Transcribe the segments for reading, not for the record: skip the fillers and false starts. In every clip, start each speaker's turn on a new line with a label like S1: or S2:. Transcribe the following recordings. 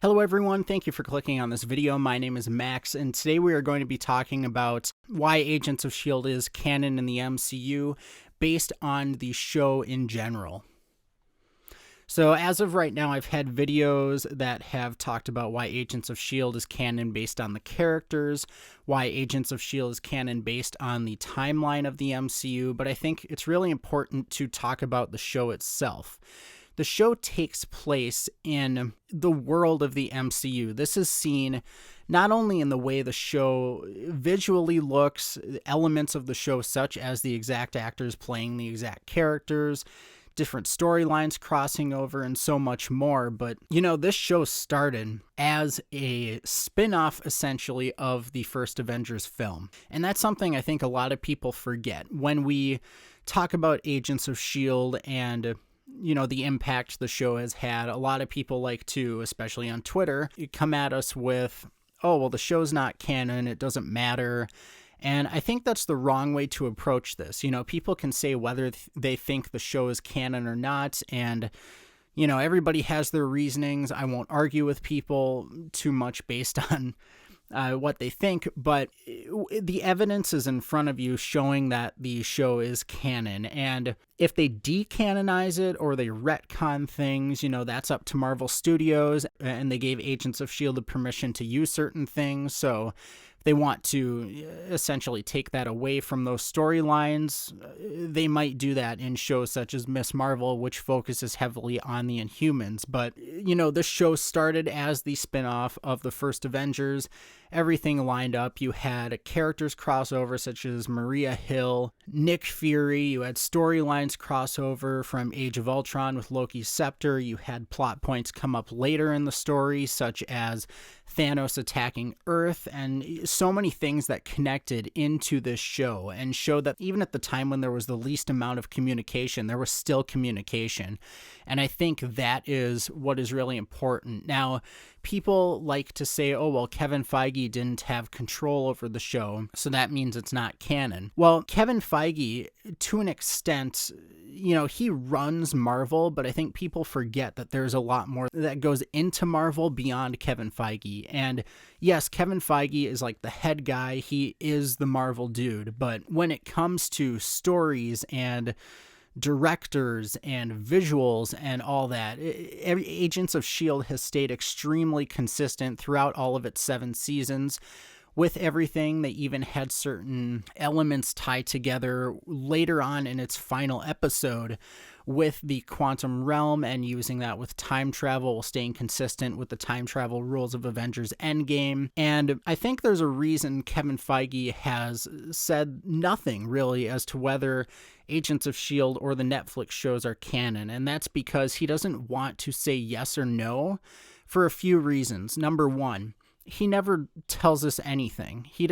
S1: Hello everyone, thank you for clicking on this video. My name is Max, and today we are going to be talking about why Agents of S.H.I.E.L.D. is canon in the MCU based on the show in general. So as of right now, I've had videos that have talked about why Agents of S.H.I.E.L.D. is canon based on the characters, why Agents of S.H.I.E.L.D. is canon based on the timeline of the MCU, but I think it's really important to talk about the show itself. The show takes place in the world of the MCU. This is seen not only in the way the show visually looks, elements of the show such as the exact actors playing the exact characters, different storylines crossing over, and so much more. But, this show started as a spin-off, essentially, of the first Avengers film. And that's something I think a lot of people forget. When we talk about Agents of S.H.I.E.L.D. and the impact the show has had, a lot of people like to, especially on Twitter, come at us with, oh, well, the show's not canon, it doesn't matter. And I think that's the wrong way to approach this. People can say whether they think the show is canon or not, and everybody has their reasonings. I won't argue with people too much based on what they think, but the evidence is in front of you showing that the show is canon. And if they decanonize it or they retcon things, that's up to Marvel Studios, and they gave Agents of S.H.I.E.L.D. permission to use certain things. So they want to essentially take that away from those storylines. They might do that in shows such as Ms. Marvel, which focuses heavily on the Inhumans. But, this show started as the spinoff of the first Avengers. Everything lined up. You had characters crossover such as Maria Hill, Nick Fury. You had storylines crossover from Age of Ultron with Loki's scepter. You had plot points come up later in the story, such as Thanos attacking Earth, and so many things that connected into this show and showed that even at the time when there was the least amount of communication, there was still communication. And I think that is what is really important. Now, people like to say, oh, well, Kevin Feige didn't have control over the show, so that means it's not canon. Well, Kevin Feige, to an extent, he runs Marvel, but I think people forget that there's a lot more that goes into Marvel beyond Kevin Feige. And yes, Kevin Feige is like the head guy. He is the Marvel dude. But when it comes to stories and directors and visuals and all that, Agents of S.H.I.E.L.D. has stayed extremely consistent throughout all of its 7 seasons. With everything, they even had certain elements tied together later on in its final episode with the quantum realm and using that with time travel while staying consistent with the time travel rules of Avengers Endgame. And I think there's a reason Kevin Feige has said nothing really as to whether Agents of S.H.I.E.L.D. or the Netflix shows are canon, and that's because he doesn't want to say yes or no for a few reasons. Number one, he never tells us anything. He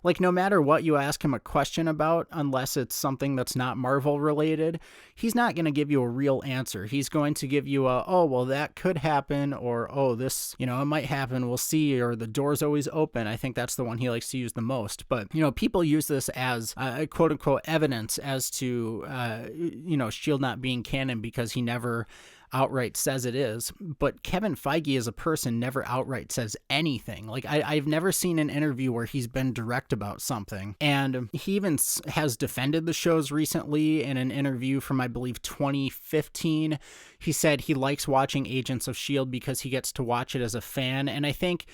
S1: like, no matter what you ask him a question about, unless it's something that's not Marvel related, he's not going to give you a real answer. He's going to give you a, oh, well, that could happen, or, oh, this, it might happen, we'll see, or the door's always open. I think that's the one he likes to use the most. But, people use this as quote unquote evidence as to, S.H.I.E.L.D. not being canon because he never outright says it is. But Kevin Feige as a person never outright says anything. Like, I've never seen an interview where he's been direct about something. And he even has defended the shows recently in an interview from, I believe, 2015. He said he likes watching Agents of S.H.I.E.L.D. because he gets to watch it as a fan. And I think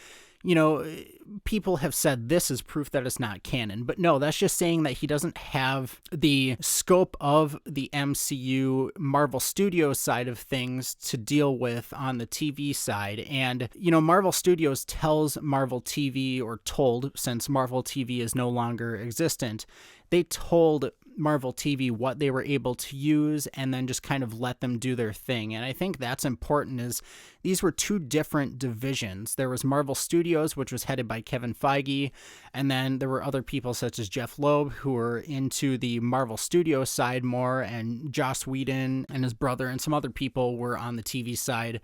S1: people have said this is proof that it's not canon, but no, that's just saying that he doesn't have the scope of the MCU Marvel Studios side of things to deal with on the TV side. And, Marvel Studios tells Marvel TV, or told, since Marvel TV is no longer existent, they told Marvel TV what they were able to use and then just kind of let them do their thing. And I think that's important, is these were two different divisions. There was Marvel Studios, which was headed by Kevin Feige, and then there were other people such as Jeff Loeb who were into the Marvel Studios side more, and Joss Whedon and his brother and some other people were on the TV side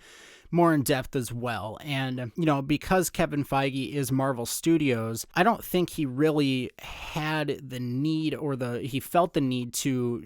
S1: more in depth as well. And, because Kevin Feige is Marvel Studios, I don't think he really had the need, or he felt the need to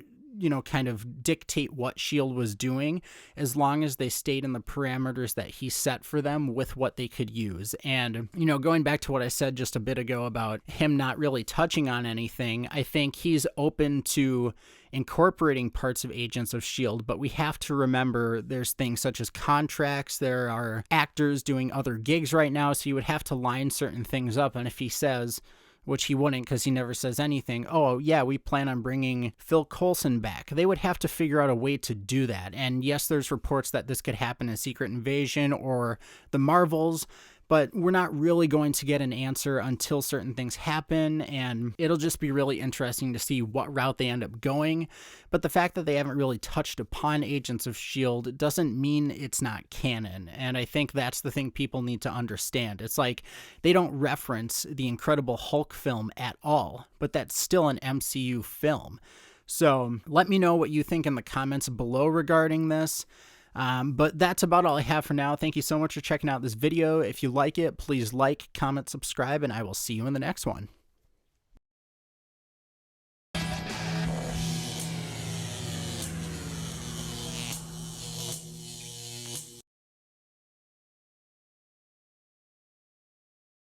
S1: kind of dictate what S.H.I.E.L.D. was doing, as long as they stayed in the parameters that he set for them with what they could use. And, going back to what I said just a bit ago about him not really touching on anything, I think he's open to incorporating parts of Agents of S.H.I.E.L.D., but we have to remember there's things such as contracts. There are actors doing other gigs right now, so you would have to line certain things up. And if he says, which he wouldn't because he never says anything, oh yeah, we plan on bringing Phil Coulson back, they would have to figure out a way to do that. And yes, there's reports that this could happen in Secret Invasion or the Marvels, but we're not really going to get an answer until certain things happen, and it'll just be really interesting to see what route they end up going. But the fact that they haven't really touched upon Agents of S.H.I.E.L.D. doesn't mean it's not canon, and I think that's the thing people need to understand. It's like they don't reference the Incredible Hulk film at all, but that's still an MCU film. So let me know what you think in the comments below regarding this. But that's about all I have for now. Thank you so much for checking out this video. If you like it, please like, comment, subscribe, and I will see you in the next one.